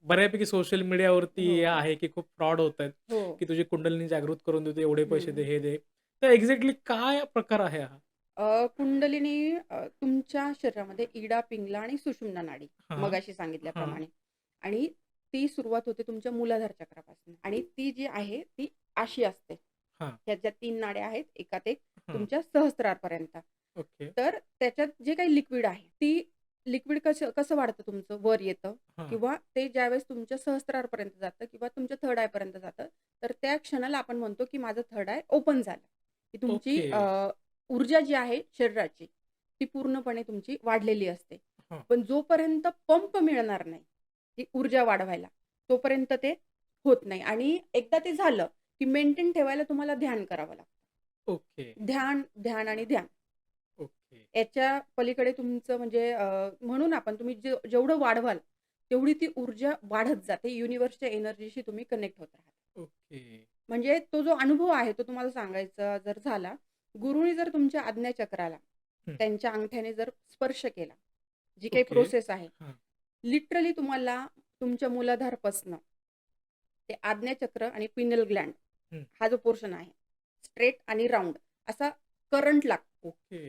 बऱ्यापैकी सोशल मीडियावरती हो, हे हो. आहे, की खूप फ्रॉड होतायत, हो. की तुझी कुंडलिनी जागृत करून देतो, एवढे पैसे दे, हं. हे दे. तर एक्झॅक्टली काय प्रकार आहे हा? कुंडलिनी तुमच्या शरीरामध्ये इडा, पिंगला आणि सुषुम्ना नाडी हां, मगाशी हां, सांगितल्याप्रमाणे आणि ती सुरुवात होते तुमच्या मूलाधार चक्रापासून आणि ती जी आहे ती अशी असते. हां, ह्या ज्या 3 नाड्या आहेत एकात एक हां. तुमच्या सहस्रारपर्यंत. ओके. तर त्याच्यात जे काही लिक्विड आहे, ती लिक्विड कसं कसं वाढतं तुमचं वर येतं हां. किंवा ते ज्यावेळेस तुमच्या सहस्रारपर्यंत जातं किंवा तुमच्या थर्ड आयपर्यंत जातं, तर त्या क्षणाला आपण म्हणतो, की माझं थर्ड आय ओपन झालं. की तुमची ओके. ऊर्जा जी आहे शरीराची, ती पूर्णपणे तुमची वाढलेली असते. हां. पण जोपर्यंत पंप मिळणार नाही, ती ऊर्जा वाढवायला, तोपर्यंत ते होत नाही आणि एकदा ते झालं, की मेंटेन ठेवायला तुम्हाला ध्यान करावं लागतं. ओके, ध्यान, ध्यान आणि ध्यान. ओके, याच्या पलीकडे तुमचं म्हणजे म्हणू ना आपण तुम्ही जेवढं वाढवाल, तेवढी ती ऊर्जा वाढत जाते. युनिव्हर्सच्या एनर्जीशी तुम्ही कनेक्ट होत राहता. ओके. म्हणजे तो जो अनुभव आहे तो तुम्हाला सांगायचा जर झाला, गुरुनी जर तुमच्या आज्ञाचक्राला हं. त्यांच्या अंगठ्याने जर स्पर्श केला, जी काही ओके. प्रोसेस आहे, हां. लिटरली तुम्हाला तुमच्या मूलाधारपासनं ते आज्ञाचक्र आणि पिनल ग्लँड हं. हा जो पोर्शन आहे, स्ट्रेट आणि राउंड असा करंट लागतो. ओके.